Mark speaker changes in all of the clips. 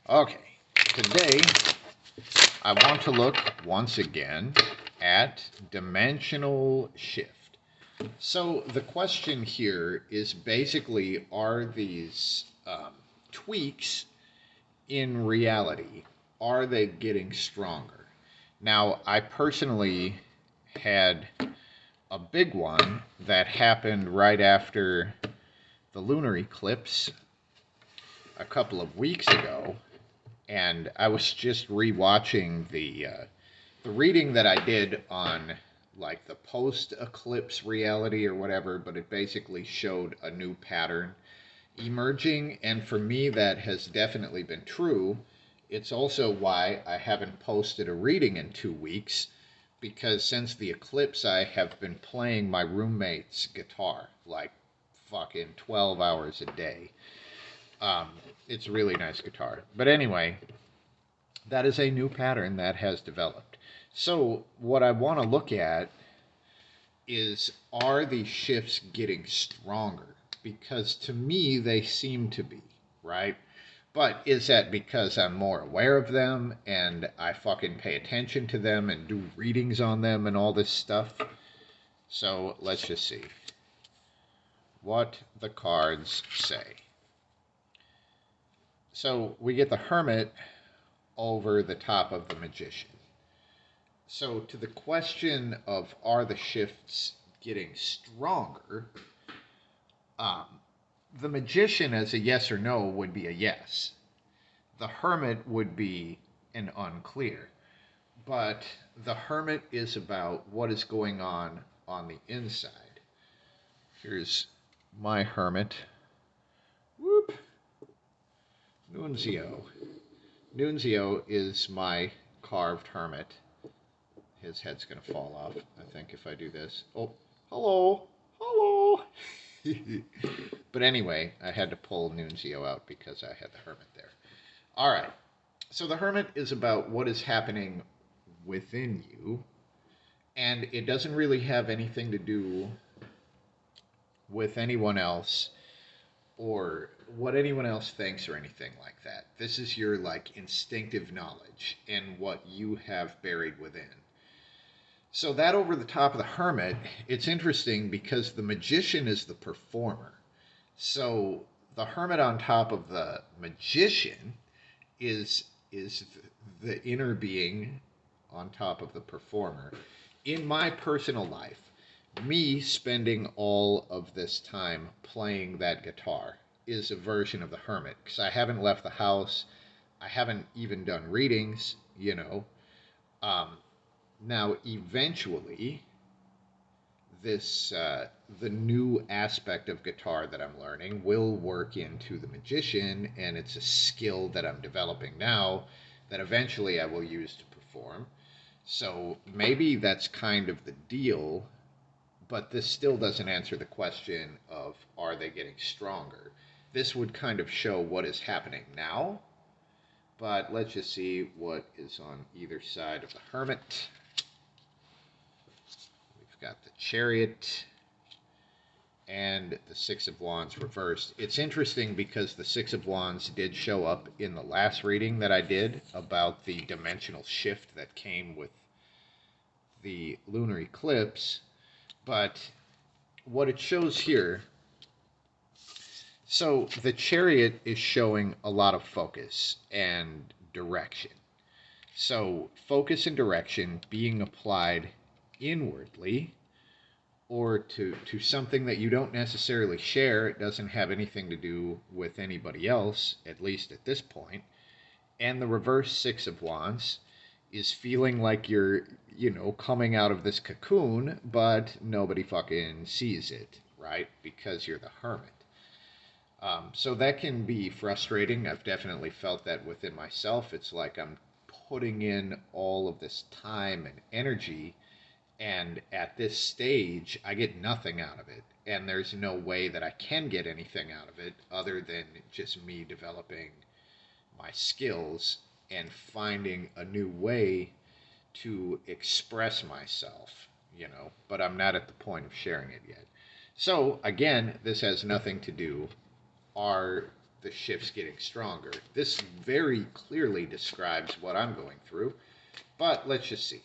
Speaker 1: Okay, today I want to look once again at dimensional shift. So the question here is basically, are these tweaks in reality, are they getting stronger? Now, I personally had a big one that happened right after the lunar eclipse a couple of weeks ago, and I was just rewatching the reading that I did on like the post eclipse reality or whatever, but it basically showed a new pattern emerging, and for me that has definitely been true. It's also why I haven't posted a reading in 2 weeks, because since the eclipse I have been playing my roommate's guitar like fucking 12 hours a day. um, it's a really nice guitar, but anyway, that is a new pattern that has developed. So what I want to look at is, are these shifts getting stronger? Because to me, they seem to be, right? But is that because I'm more aware of them and I fucking pay attention to them and do readings on them and all this stuff? So let's just see what the cards say. So we get the Hermit over the top of the Magician. So to the question of, are the shifts getting stronger? Um, the Magician as a yes or no would be a yes. The Hermit would be an unclear. But the Hermit is about what is going on the inside. Here's my Hermit. Whoop. Nunzio. Nunzio is my carved Hermit. His head's going to fall off, I think, if I do this. Oh, hello. Hello. But anyway, I had to pull Nunzio out because I had the Hermit there. All right. So the Hermit is about what is happening within you, and it doesn't really have anything to do with anyone else or what anyone else thinks or anything like that. This is your like instinctive knowledge and what you have buried within. So that over the top of the Hermit, it's interesting because the Magician is the performer. So the Hermit on top of the Magician is the inner being on top of the performer. In my personal life, me spending all of this time playing that guitar is a version of the Hermit, because I haven't left the house. I haven't even done readings, you know. Um, Now, eventually, the new aspect of guitar that I'm learning will work into the Magician, and it's a skill that I'm developing now that eventually I will use to perform. So maybe that's kind of the deal, but this still doesn't answer the question of, are they getting stronger? This would kind of show what is happening now, but let's just see what is on either side of the Hermit. We've got the Chariot and the Six of Wands reversed. It's interesting because the Six of Wands did show up in the last reading that I did about the dimensional shift that came with the lunar eclipse. But what it shows here, so the Chariot is showing a lot of focus and direction. So focus and direction being applied inwardly, or to something that you don't necessarily share. It doesn't have anything to do with anybody else, at least at this point. And the reverse Six of Wands is feeling like you're, coming out of this cocoon, but nobody fucking sees it, right? Because you're the Hermit. So that can be frustrating. I've definitely felt that within myself. It's like I'm putting in all of this time and energy, and at this stage, I get nothing out of it. And there's no way that I can get anything out of it other than just me developing my skills and finding a new way to express myself, but I'm not at the point of sharing it yet. So, again, this has nothing to do. Are the shift's getting stronger. This very clearly describes what I'm going through, but let's just see.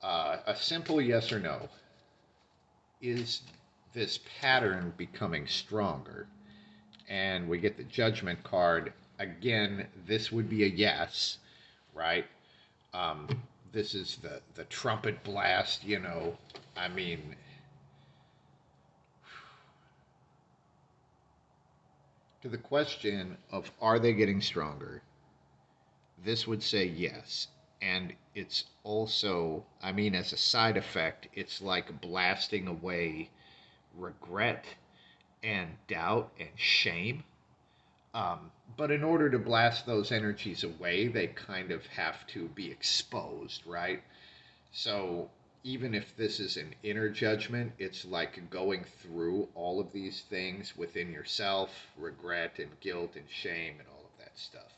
Speaker 1: A simple yes or no. Is this pattern becoming stronger? And we get the judgment card. Again, this would be a yes, right? This is the trumpet blast, you know. I mean, to the question of are they getting stronger, this would say yes. And it's also, I mean, as a side effect, it's like blasting away regret and doubt and shame. But in order to blast those energies away, they kind of have to be exposed, right? So even if this is an inner judgment, it's like going through all of these things within yourself, regret and guilt and shame and all of that stuff.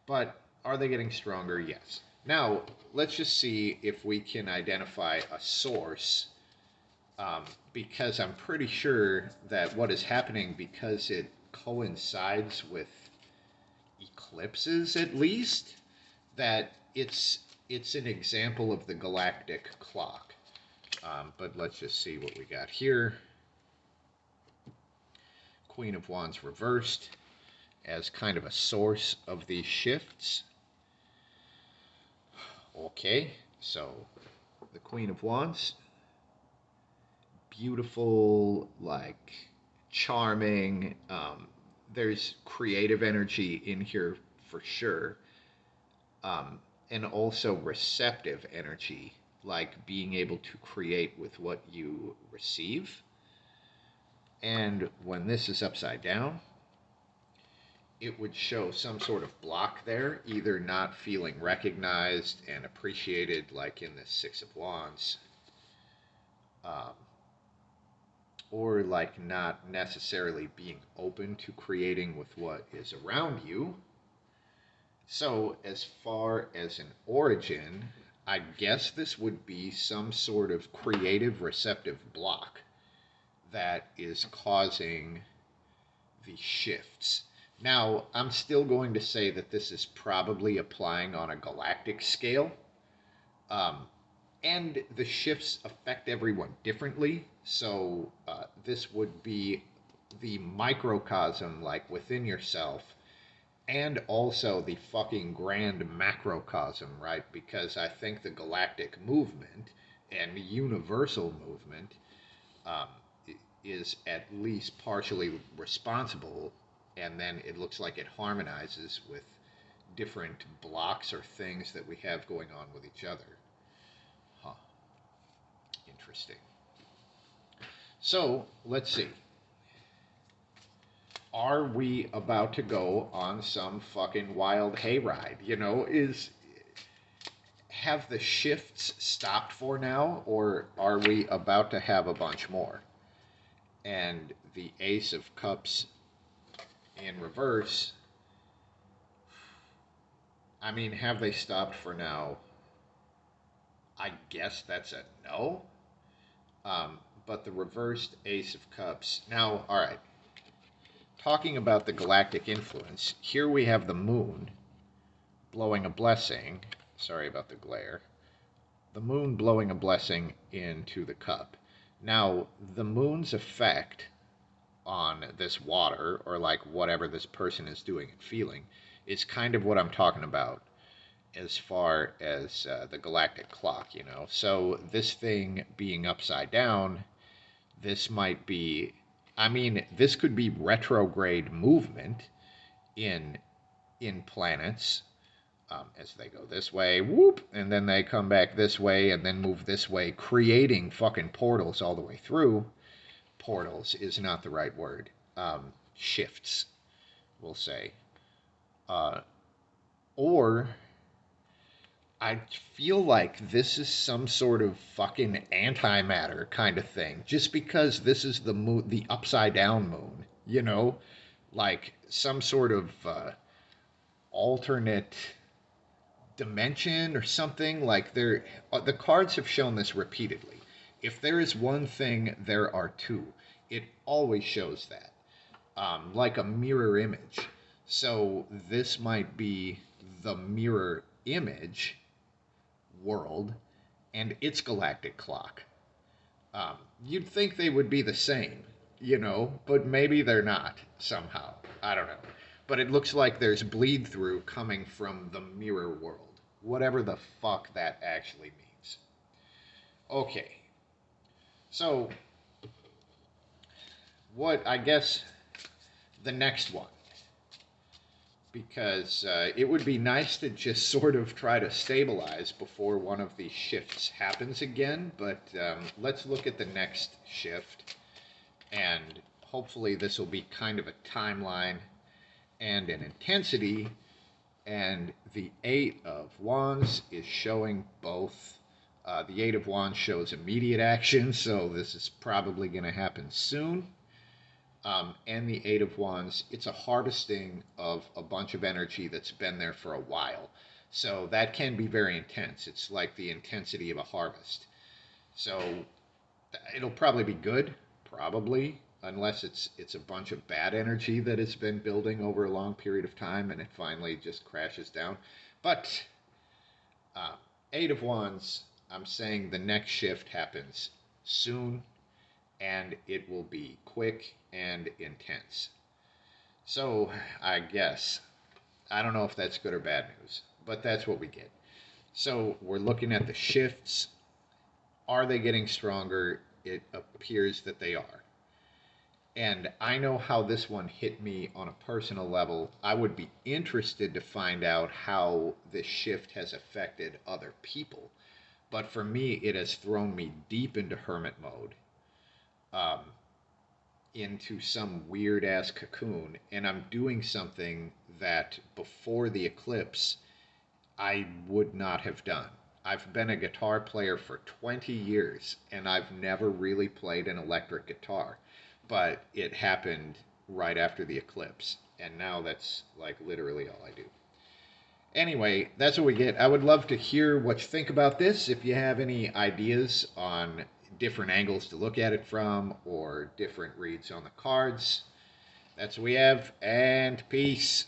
Speaker 1: But are they getting stronger? Yes. Now, let's just see if we can identify a source, because I'm pretty sure that what is happening, because it coincides with eclipses at least, that it's an example of the galactic clock. But let's just see what we got here. Queen of Wands reversed as kind of a source of these shifts. Okay, so the Queen of Wands, beautiful, like charming. There's creative energy in here for sure. And also receptive energy, like being able to create with what you receive. And when this is upside down, it would show some sort of block there, either not feeling recognized and appreciated, like in the Six of Wands, or like not necessarily being open to creating with what is around you. So as far as an origin, I guess this would be some sort of creative receptive block that is causing the shifts. Now, I'm still going to say that this is probably applying on a galactic scale. And the shifts affect everyone differently. So this would be the microcosm, like within yourself, and also the fucking grand macrocosm, right? Because I think the galactic movement and the universal movement um, is at least partially responsible, and then it looks like it harmonizes with different blocks or things that we have going on with each other. Huh. Interesting. So, let's see. Are we about to go on some fucking wild hayride? You know, have the shifts stopped for now, or are we about to have a bunch more? And the Ace of Cups in reverse, I mean, have they stopped for now? I guess that's a no. But the reversed Ace of Cups. Now, all right. Talking about the galactic influence, here we have the moon blowing a blessing. Sorry about the glare. The moon blowing a blessing into the cup. Now, the moon's effect on this water, or like whatever this person is doing and feeling, is kind of what I'm talking about as far as the galactic clock, you know. So this thing being upside down, this might be, I mean, this could be retrograde movement in planets, as they go this way, whoop, and then they come back this way and then move this way, creating fucking portals all the way through. Portals is not the right word. Shifts, we'll say. Or I feel like this is some sort of fucking antimatter kind of thing, just because this is the moon, the upside down moon, you know, like some sort of alternate dimension or something. Like the cards have shown this repeatedly. If there is one thing, there are two. It always shows that. like a mirror image. So this might be the mirror image world and its galactic clock. You'd think they would be the same, but maybe they're not somehow. I don't know. But it looks like there's bleed through coming from the mirror world, whatever the fuck that actually means. Okay, so what I guess the next one, because it would be nice to just sort of try to stabilize before one of these shifts happens again, but let's look at the next shift, and hopefully this will be kind of a timeline and an intensity, and the Eight of Wands is showing both. The Eight of Wands shows immediate action, so this is probably going to happen soon. And the Eight of Wands, it's a harvesting of a bunch of energy that's been there for a while. So that can be very intense. It's like the intensity of a harvest. So it'll probably be good, probably, unless it's a bunch of bad energy that has been building over a long period of time and it finally just crashes down. But Eight of Wands, I'm saying the next shift happens soon, and it will be quick and intense. So, I guess, I don't know if that's good or bad news, but that's what we get. So, we're looking at the shifts. Are they getting stronger? It appears that they are. And I know how this one hit me on a personal level. I would be interested to find out how this shift has affected other people. But for me, it has thrown me deep into hermit mode. Into some weird ass cocoon, and I'm doing something that before the eclipse I would not have done. I've been a guitar player for 20 years and I've never really played an electric guitar, but it happened right after the eclipse, and now that's like literally all I do. Anyway, that's what we get. I would love to hear what you think about this. If you have any ideas on different angles to look at it from or different reads on the cards, that's what we have, and peace.